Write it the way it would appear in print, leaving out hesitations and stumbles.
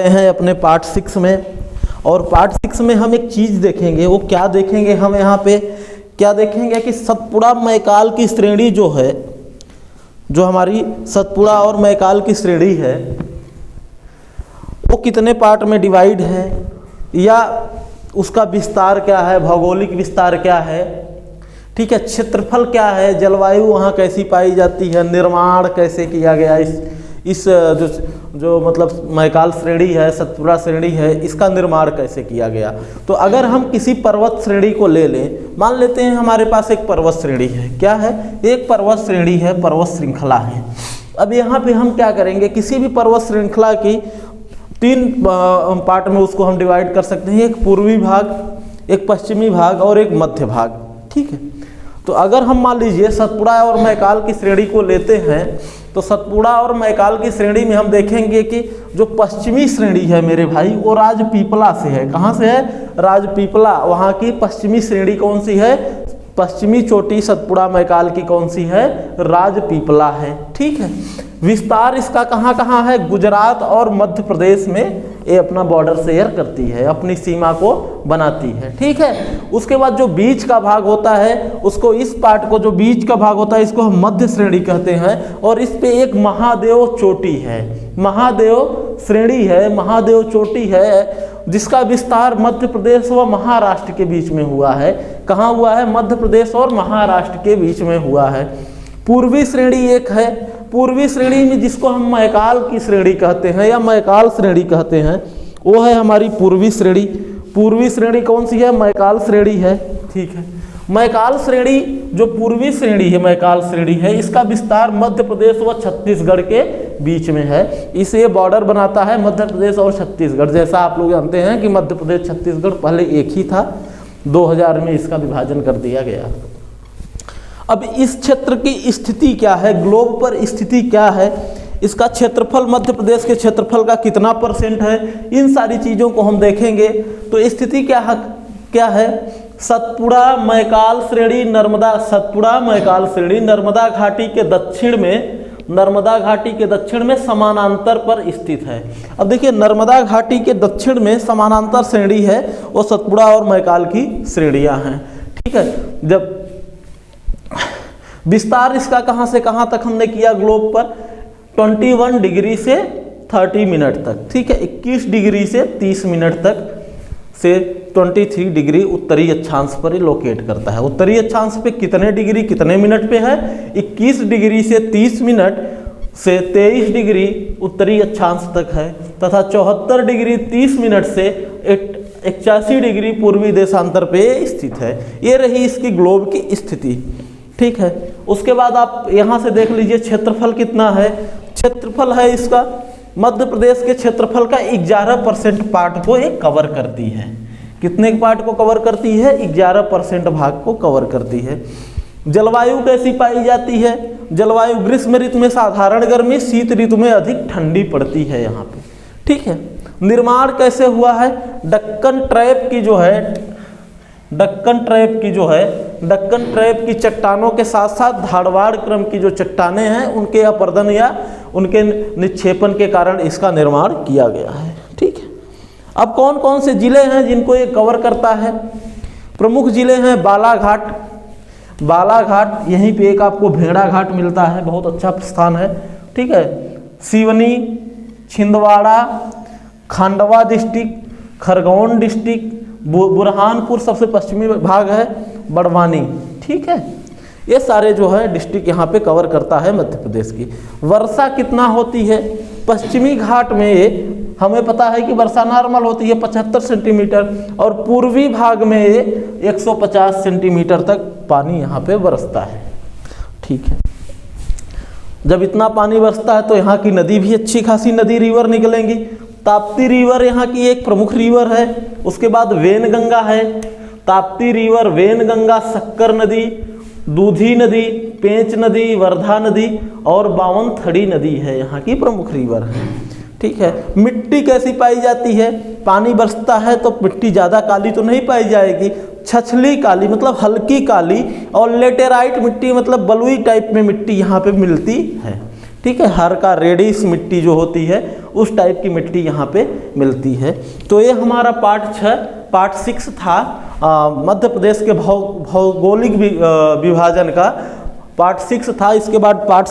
हैं अपने पार्ट 6 में। और पार्ट 6 में हम एक चीज़ देखेंगे, वो क्या देखेंगे, हम यहाँ पे क्या देखेंगे कि सतपुड़ा मैकाल की श्रेणी जो है, जो हमारी सतपुड़ा और मैकाल की श्रेणी है, वो कितने पार्ट में डिवाइड है, या उसका विस्तार क्या है, भौगोलिक विस्तार क्या है, ठीक है, क्षेत्रफल क्या है, जलवायु वहाँ कैसी पाई जाती है, निर्माण कैसे किया गया इस जो मतलब मैकाल श्रेणी है, सतपुड़ा श्रेणी है, इसका निर्माण कैसे किया गया। तो अगर हम किसी पर्वत श्रेणी को ले लें, मान लेते हैं हमारे पास एक पर्वत श्रेणी है, क्या है, एक पर्वत श्रेणी है, पर्वत श्रृंखला है। अब यहाँ पे हम क्या करेंगे, किसी भी पर्वत श्रृंखला की 3 पार्ट में उसको हम डिवाइड कर सकते हैं, एक पूर्वी भाग, एक पश्चिमी भाग और एक मध्य भाग, ठीक है। तो अगर हम मान लीजिए सतपुड़ा और मैकाल की श्रेणी को लेते हैं, तो सतपुड़ा और मैकाल की श्रेणी में हम देखेंगे कि जो पश्चिमी श्रेणी है मेरे भाई, वो राजपीपला से है। कहाँ से है, राजपीपला, वहाँ की पश्चिमी श्रेणी कौन सी है, पश्चिमी चोटी सतपुड़ा मैकाल की कौन सी है, राजपीपला है, ठीक है। विस्तार इसका कहाँ कहाँ है, गुजरात और मध्य प्रदेश में ये अपना बॉर्डर शेयर करती है, अपनी सीमा को बनाती है, ठीक है। उसके बाद जो बीच का भाग होता है, उसको इस पार्ट को, जो बीच का भाग होता है, इसको हम मध्य श्रेणी कहते हैं। और इस पे एक महादेव चोटी है, महादेव श्रेणी है, महादेव चोटी है, जिसका विस्तार मध्य प्रदेश व महाराष्ट्र के बीच में हुआ है। कहाँ हुआ है, मध्य प्रदेश और महाराष्ट्र के बीच में हुआ है। पूर्वी श्रेणी एक है, पूर्वी श्रेणी में जिसको हम मैकाल की श्रेणी कहते हैं या मैकाल श्रेणी कहते हैं, वो है हमारी पूर्वी श्रेणी। पूर्वी श्रेणी कौन सी है, मैकाल श्रेणी है, ठीक है। मैकाल श्रेणी जो पूर्वी श्रेणी है, मैकाल श्रेणी है, इसका विस्तार मध्य प्रदेश व छत्तीसगढ़ के बीच में है। इसे बॉर्डर बनाता है मध्य प्रदेश और छत्तीसगढ़। जैसा आप लोग जानते हैं कि मध्य प्रदेश छत्तीसगढ़ पहले एक ही था, 2000 में इसका विभाजन कर दिया गया। अब इस क्षेत्र की स्थिति क्या है, ग्लोब पर स्थिति क्या है, इसका क्षेत्रफल मध्य प्रदेश के क्षेत्रफल का कितना % है, इन सारी चीज़ों को हम देखेंगे। तो स्थिति क्या है, सतपुड़ा मैकाल श्रेणी नर्मदा, सतपुड़ा मैकाल श्रेणी नर्मदा घाटी के दक्षिण में, नर्मदा घाटी के दक्षिण में समानांतर पर स्थित है। अब देखिए, नर्मदा घाटी के दक्षिण में समानांतर श्रेणी है, वो सतपुड़ा और मैकाल की श्रेणियाँ हैं, ठीक है। जब विस्तार इसका कहाँ से कहाँ तक हमने किया ग्लोब पर, 21 डिग्री से 30 मिनट तक, ठीक है, 21 डिग्री से 30 मिनट तक से 23 डिग्री उत्तरी अक्षांश पर लोकेट करता है। उत्तरी अक्षांश पे कितने डिग्री कितने मिनट पे है, 21 डिग्री से 30 मिनट से 23 डिग्री उत्तरी अक्षांश तक है, तथा 74 डिग्री 30 मिनट से 81 डिग्री पूर्वी देशांतर पे स्थित है। ये रही इसकी ग्लोब की स्थिति, ठीक है। उसके बाद आप यहाँ से देख लीजिए क्षेत्रफल कितना है। क्षेत्रफल है इसका, मध्य प्रदेश के क्षेत्रफल का 11% पार्ट को ये कवर करती है। कितने पार्ट को कवर करती है, 11% भाग को कवर करती है। जलवायु कैसी पाई जाती है, जलवायु ग्रीष्म ऋतु में साधारण गर्मी, शीत ऋतु में अधिक ठंडी पड़ती है यहाँ पे, ठीक है। निर्माण कैसे हुआ है, दक्कन ट्रैप की जो है, दक्कन ट्रैप की चट्टानों के साथ साथ धारवाड़ क्रम की जो चट्टानें हैं, उनके अपर्दन या उनके निक्षेपण के कारण इसका निर्माण किया गया है, ठीक है। अब कौन कौन से जिले हैं जिनको ये कवर करता है, प्रमुख जिले हैं बालाघाट, बालाघाट, यहीं पे एक आपको भेड़ा घाट मिलता है, बहुत अच्छा स्थान है, ठीक है। सिवनी, छिंदवाड़ा, खंडवा डिस्ट्रिक्ट, खरगोन डिस्ट्रिक्ट, बुरहानपुर सबसे पश्चिमी भाग है, बड़वानी, ठीक है। ये सारे जो है डिस्ट्रिक्ट यहाँ पे कवर करता है मध्य प्रदेश की। वर्षा कितना होती है, पश्चिमी घाट में हमें पता है कि वर्षा नॉर्मल होती है 75 सेंटीमीटर, और पूर्वी भाग में 150 सेंटीमीटर तक पानी यहाँ पे बरसता है, ठीक है। जब इतना पानी बरसता है तो यहाँ की नदी भी अच्छी खासी नदी रिवर निकलेंगी। ताप्ती रिवर यहाँ की एक प्रमुख रिवर है। उसके बाद वेनगंगा है, ताप्ती रिवर, वेनगंगा, शक्कर नदी, दूधी नदी, पेंच नदी, वर्धा नदी और बावनथड़ी नदी है यहाँ की प्रमुख रिवर है, ठीक है। मिट्टी कैसी पाई जाती है, पानी बरसता है तो मिट्टी ज़्यादा काली तो नहीं पाई जाएगी, छछली काली मतलब हल्की काली, और लेटेराइट मिट्टी मतलब बलुई टाइप में मिट्टी यहाँ पे मिलती है, ठीक है, हर का रेडिश मिट्टी जो होती है उस टाइप की मिट्टी यहाँ पे मिलती है। तो ये हमारा पार्ट 6 था मध्य प्रदेश के भौगोलिक विभाजन का पार्ट 6 था। इसके बाद पार्ट